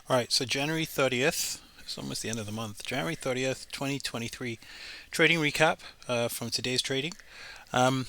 All right, so January 30th, it's almost the end of the month. January 30th, 2023, trading recap from today's trading. Um,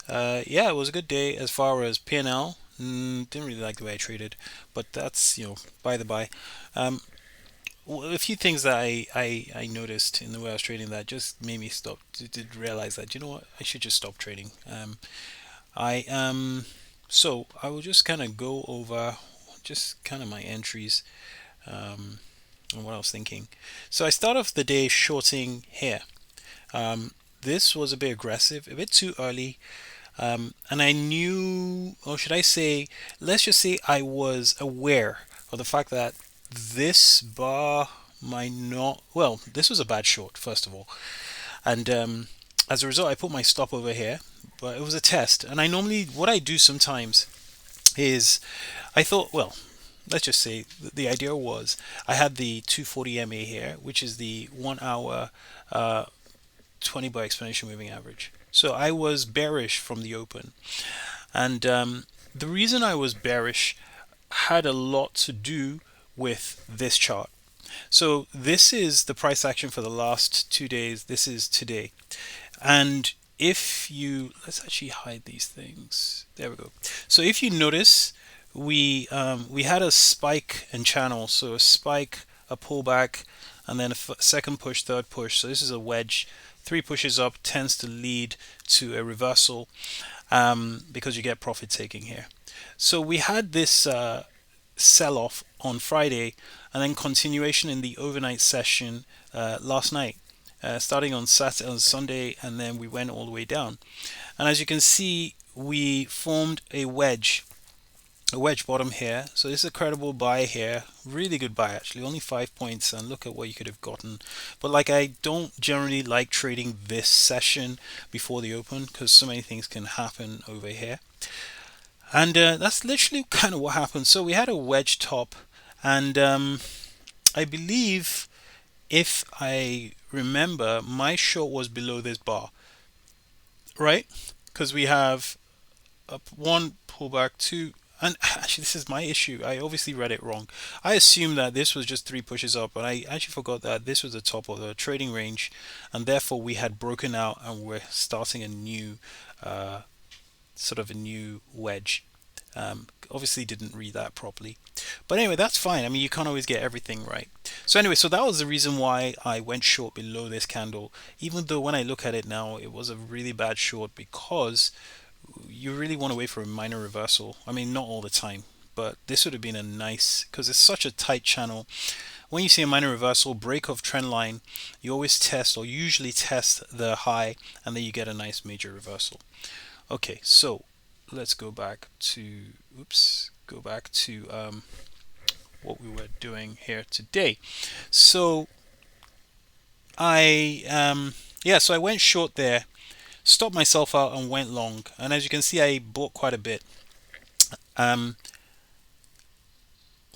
yeah, it was a good day as far as P&L. Didn't really like the way I traded, but that's, by the by. Um, a few things that I noticed in the way I was trading that just made me stop, did realize that, you know what, I should just stop trading. I So I will just kind of go over just kind of my entries. Um, and what I was thinking. So I start off the day shorting here. Um, this was a bit aggressive, a bit too early, and I knew, or should I say, let's just say I was aware of the fact that this bar might not. Well, this was a bad short, first of all, and as a result, I put my stop over here. But it was a test, and I normally what I do sometimes is I thought, well, let's just say the idea was I had the 240 MA here, which is the 1 hour 20 bar exponential moving average. So I was bearish from the open. And the reason I was bearish had a lot to do with this chart. So this is the price action for the last 2 days. This is today. And if you, let's actually hide these things. There we go. So if you notice, we had a spike and channel. So a spike, a pullback, and then a second push, third push. So this is a wedge. Three pushes up tends to lead to a reversal because you get profit taking here. So we had this sell off on Friday, and then continuation in the overnight session last night. Starting on Saturday, on Sunday, and then we went all the way down. And as you can see, we formed a wedge bottom here. So this is a credible buy here, really good buy actually, only 5 points, and look at what you could have gotten. But like, I don't generally like trading this session before the open because so many things can happen over here. And that's literally kind of what happened. So we had a wedge top, and I believe, if I remember, my short was below this bar, right? Because we have one pullback, two, and actually this is my issue. I obviously read it wrong. I assumed that this was just three pushes up, but I actually forgot that this was the top of the trading range, and therefore we had broken out and we're starting a new sort of a new wedge. Obviously didn't read that properly, but anyway, that's fine. I mean, you can't always get everything right. So anyway, so that was the reason why I went short below this candle, even though when I look at it now, it was a really bad short because you really want to wait for a minor reversal. I mean, not all the time, but this would have been a nice, because it's such a tight channel. When you see a minor reversal, break of trend line, you always test, or usually test, the high, and then you get a nice major reversal. Okay, so let's go back to, oops, go back to what we were doing here today. So yeah, so I went short there, stopped myself out and went long, and as you can see, I bought quite a bit. um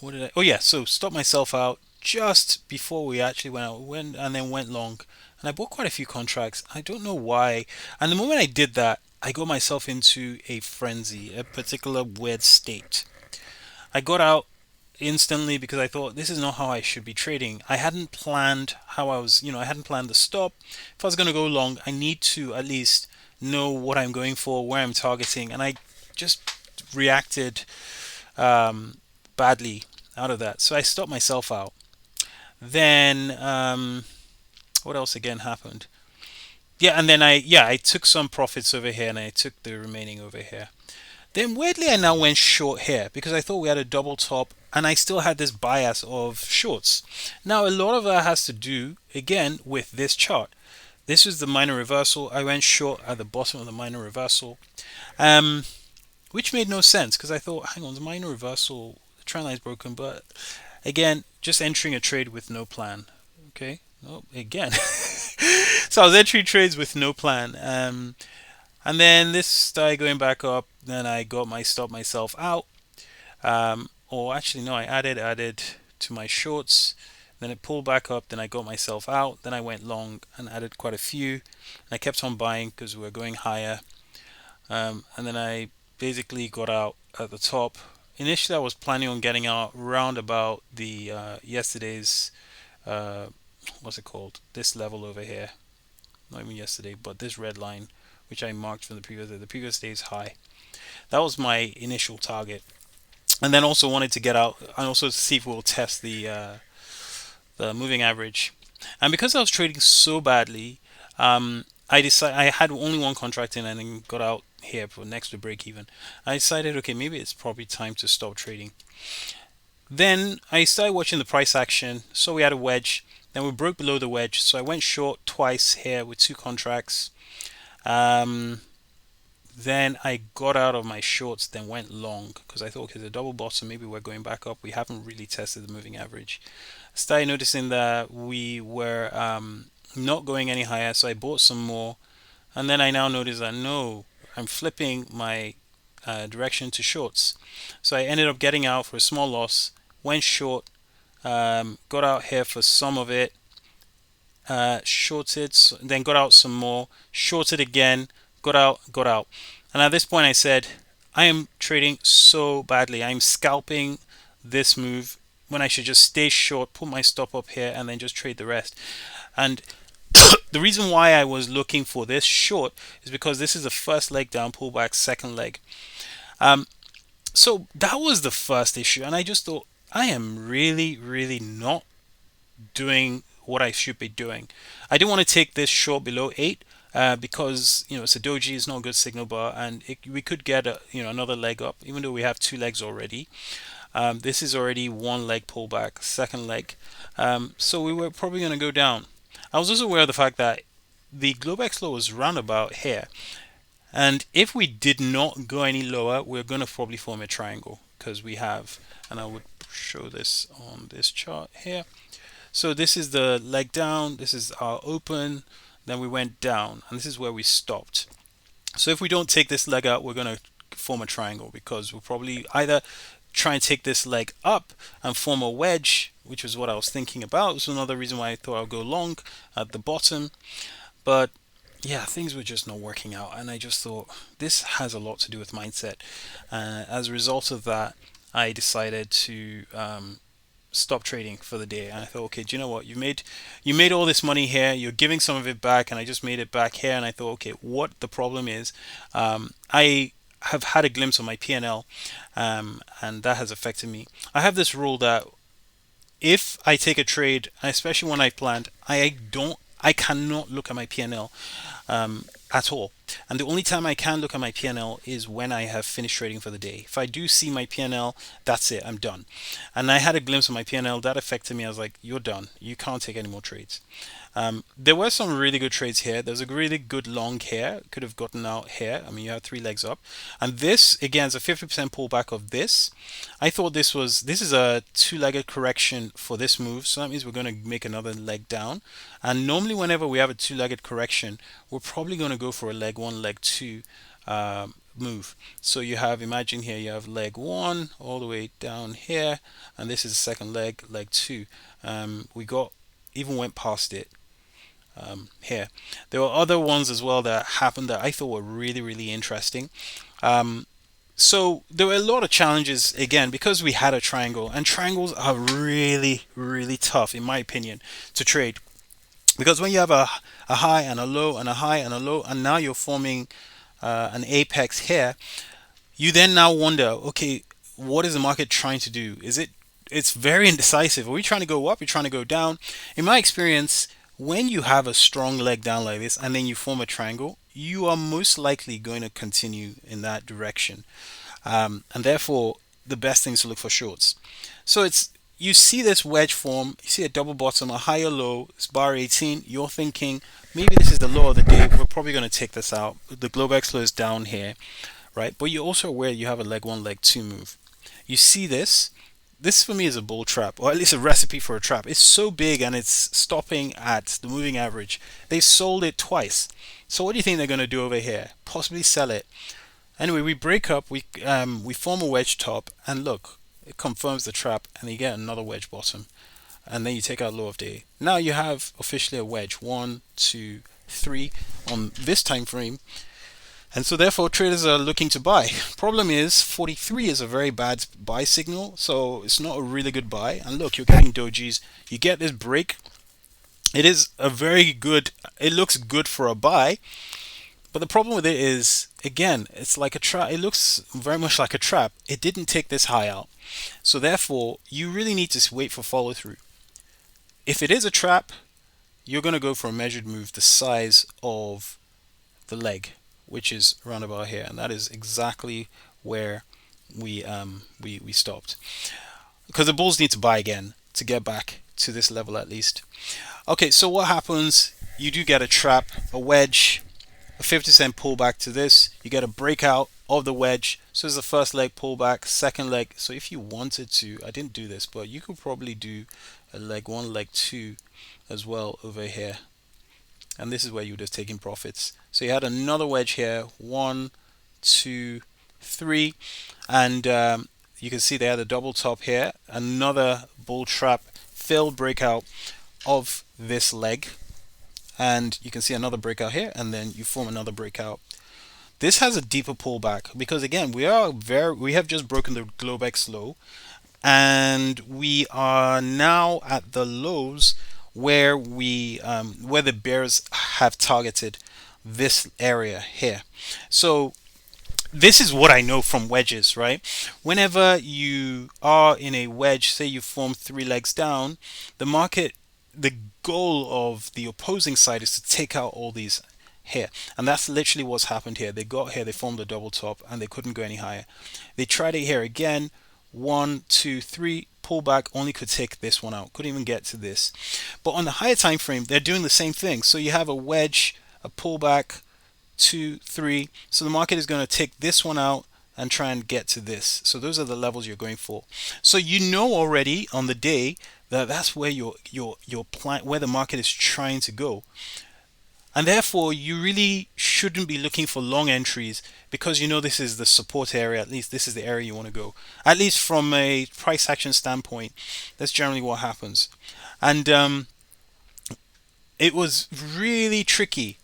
what did I, oh yeah, so stopped myself out just before we actually went out, went and then went long, and I bought quite a few contracts. I don't know why, and the moment I did that, I got myself into a frenzy, a particular weird state. I got out instantly because I thought this is not how I should be trading. I hadn't planned how I was, I hadn't planned the stop. If I was going to go long, I need to at least know what I'm going for, where I'm targeting, and I just reacted badly out of that. So I stopped myself out. Then what else again happened? Yeah, and then I took some profits over here and I took the remaining over here. Then weirdly, I now went short here because I thought we had a double top and I still had this bias of shorts. Now, a lot of that has to do, again, with this chart. This is the minor reversal. I went short at the bottom of the minor reversal, um, which made no sense because I thought, hang on, the minor reversal, the trend line is broken, but again, just entering a trade with no plan. Okay, oh, again. So I was entering trades with no plan. And then this started going back up. Then I got my stop myself out. Or actually, no, I added to my shorts. Then it pulled back up. Then I got myself out. Then I went long and added quite a few. And I kept on buying because we were going higher. And then I basically got out at the top initially I was planning on getting out round about the yesterday's uh, what's it called? This level over here. Not even yesterday, but this red line, which I marked from the previous day, the previous day's high. That was my initial target, and then also wanted to get out and also to see if we'll test the moving average. And because I was trading so badly, I decided I had only one contract in and then got out here for next to break even. I decided, okay, maybe it's probably time to stop trading. Then I started watching the price action. So we had a wedge. Then we broke below the wedge. So I went short twice here with two contracts. Um, then I got out of my shorts, then went long because I thought, okay, the double bottom, maybe we're going back up. We haven't really tested the moving average. Started noticing that we were not going any higher, so I bought some more. And then I now notice that no, I'm flipping my direction to shorts. So I ended up getting out for a small loss, went short, got out here for some of it, shorted, then got out some more, shorted again, got out, got out. And at this point I said, I am trading so badly. I'm scalping this move when I should just stay short, put my stop up here, and then just trade the rest. And the reason why I was looking for this short is because this is the first leg down, pullback, second leg. Um, so that was the first issue, and I just thought I am really, really not doing what I should be doing. I didn't want to take this short below 8 because it's a doji, is not a good signal bar, and we could get another leg up, even though we have two legs already. This is already one leg pullback, second leg, so we were probably going to go down. I was also aware of the fact that the Globex low was roundabout here, and if we did not go any lower, we're going to probably form a triangle because we have, and I would show this on this chart here. So this is the leg down, this is our open, then we went down, and this is where we stopped. So if we don't take this leg out, we're going to form a triangle because we'll probably either try and take this leg up and form a wedge, which was what I was thinking about. This was another reason why I thought I'll go long at the bottom. But yeah, things were just not working out, and I just thought this has a lot to do with mindset. As a result of that, I decided to stop trading for the day. And I thought, okay, do you know what? You made all this money here. You're giving some of it back, and I just made it back here. And I thought, okay, what the problem is? I have had a glimpse of my P&L, and that has affected me. I have this rule that if I take a trade, especially when I planned, I cannot look at my P&L at all. And the only time I can look at my P&L is when I have finished trading for the day. If I do see my P&L, that's it, I'm done. And I had a glimpse of my P&L, that affected me. I was like, you're done. You can't take any more trades. There were some really good trades here. There's a really good long here. Could have gotten out here. I mean, you have three legs up. And this, again, is a 50% pullback of this. I thought this is a two-legged correction for this move. So that means we're going to make another leg down. And normally whenever we have a two-legged correction, we're probably going to go for a leg one, leg two move. So you have, imagine here, you have leg one all the way down here. And this is the second leg, leg two. We even went past it. Here. There were other ones as well that happened that I thought were really, really interesting. So there were a lot of challenges again because we had a triangle, and triangles are really, really tough in my opinion to trade because when you have a high and a low and a high and a low, and now you're forming an apex here, you then now wonder, okay, what is the market trying to do? It's very indecisive. Are we trying to go up? Are we trying to go down? In my experience, when you have a strong leg down like this and then you form a triangle, you are most likely going to continue in that direction. And therefore, the best thing is to look for shorts. So you see this wedge form, you see a double bottom, a higher low, it's bar 18. You're thinking, maybe this is the low of the day. We're probably going to take this out. The Globex low is down here, right? But you're also aware you have a leg one, leg two move. You see this. This for me is a bull trap, or at least a recipe for a trap. It's so big and it's stopping at the moving average. They sold it twice. So what do you think they're going to do over here? Possibly sell it. Anyway, we break up, we form a wedge top, and look, it confirms the trap, and you get another wedge bottom. And then you take out low of day. Now you have officially a wedge. 1, 2, 3 on this time frame. And so therefore traders are looking to buy. Problem is 43 is a very bad buy signal, so it's not a really good buy. And look, you're getting dojis. You get this break. It is a very good, it looks good for a buy, but the problem with it is, again, it's like a trap. It looks very much like a trap. It didn't take this high out. So therefore, you really need to wait for follow through. If it is a trap, you're going to go for a measured move the size of the leg, which is around about here, and that is exactly where we stopped. Because the bulls need to buy again to get back to this level at least. Okay, so what happens? You do get a trap, a wedge, a 50-cent pullback to this. You get a breakout of the wedge. So this is the first leg pullback, second leg. So if you wanted to, I didn't do this, but you could probably do a leg one, leg two as well over here. And this is where you would have taken profits. So you had another wedge here, 1, 2, 3, and you can see they had a double top here, another bull trap failed breakout of this leg, and you can see another breakout here, and then you form another breakout. This has a deeper pullback because again we have just broken the Globex low, and we are now at the lows where where the bears have targeted this area here. So this is what I know from wedges, right? Whenever you are in a wedge, say you form 3 legs down, the goal of the opposing side is to take out all these here, and that's literally what's happened here. They got here, they formed a double top, and they couldn't go any higher. They tried it here again, 1, 2, 3, pullback, only could take this one out, couldn't even get to this. But on the higher time frame, they're doing the same thing. So you have a wedge, a pullback, 2, 3. So the market is going to take this one out and try and get to this. So those are the levels you're going for. So you know already on the day that that's where your plan, where the market is trying to go. And therefore, you really shouldn't be looking for long entries because you know this is the support area. At least this is the area you want to go. At least from a price action standpoint, that's generally what happens. And it was really tricky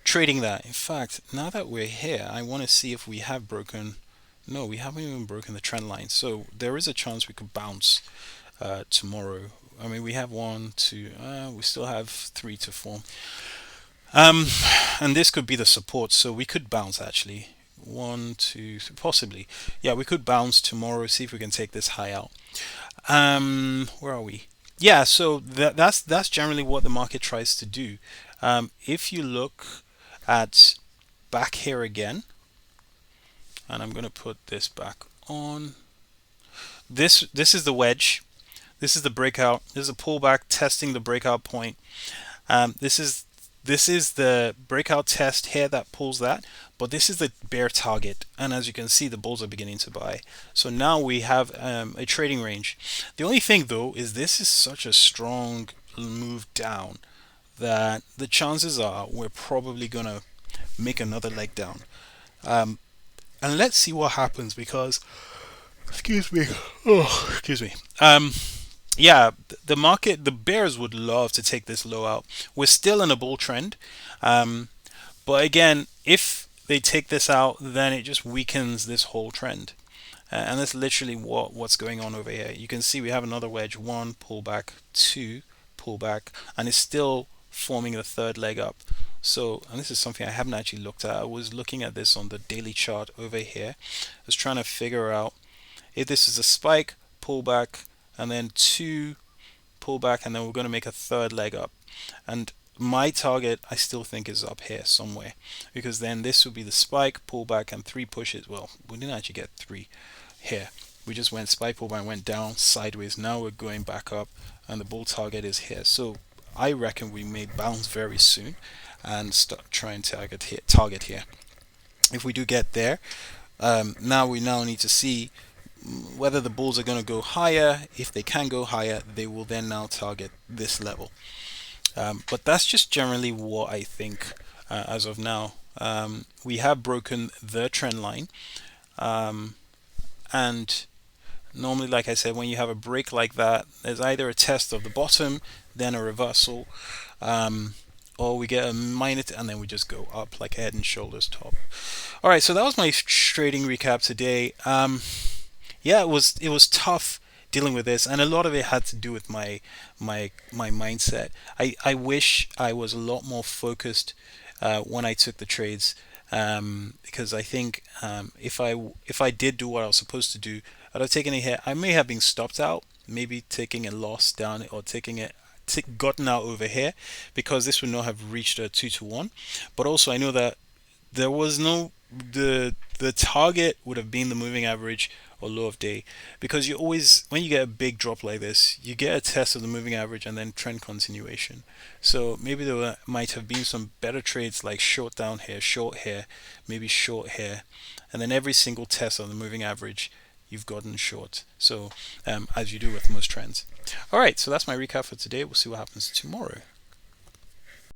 trading that. In fact, now that we're here, I want to see if we have broken. No, we haven't even broken the trend line. So there is a chance we could bounce tomorrow. I mean, we have 1, 2. We still have 3 to form. And this could be the support, so we could bounce actually. 1, 2, possibly. Yeah, we could bounce tomorrow. See if we can take this high out. Where are we? Yeah, so that's generally what the market tries to do. If you look at back here again, and I'm going to put this back on. This is the wedge. This is the breakout. This is a pullback testing the breakout point. This is the breakout test here that pulls that, but this is the bear target, and as you can see, the bulls are beginning to buy. So now we have a trading range. The only thing though is this is such a strong move down that the chances are we're probably gonna make another leg down. And let's see what happens because, excuse me, oh, excuse me. Yeah, the market, the bears would love to take this low out. We're still in a bull trend, but again, if they take this out, then it just weakens this whole trend, and that's literally what's going on over here. You can see we have another wedge, 1 pullback, 2 pullback, and it's still forming the third leg up. So, and this is something I haven't actually looked at. I was looking at this on the daily chart over here. I was trying to figure out if this is a spike, pullback, and then 2 pullback, and then we're going to make a third leg up. And my target I still think is up here somewhere, because then this would be the spike, pullback, and 3 pushes. Well, we didn't actually get 3 here. We just went spike, pullback, went down sideways. Now we're going back up, and the bull target is here. So I reckon we may bounce very soon and start trying to target here. If we do get there, now we need to see whether the bulls are going to go higher. If they can go higher, they will then now target this level. But that's just generally what I think as of now. We have broken the trend line, and normally, like I said, when you have a break like that, there's either a test of the bottom, then a reversal, or we get a minus, and then we just go up like head and shoulders top. All right, so that was my trading recap today. Yeah, it was tough dealing with this, and a lot of it had to do with my mindset. I wish I was a lot more focused when I took the trades, because I think if I did do what I was supposed to do, I'd have taken a hit. I may have been stopped out, maybe taking a loss down, or taking it gotten out over here, because this would not have reached a 2 to 1. But also I know that there was no the target would have been the moving average or low of day, because you always, when you get a big drop like this, you get a test of the moving average and then trend continuation. So maybe might have been some better trades like short down here, short here, maybe short here, and then every single test on the moving average you've gotten short. So as you do with most trends. All right, so that's my recap for today. We'll see what happens tomorrow.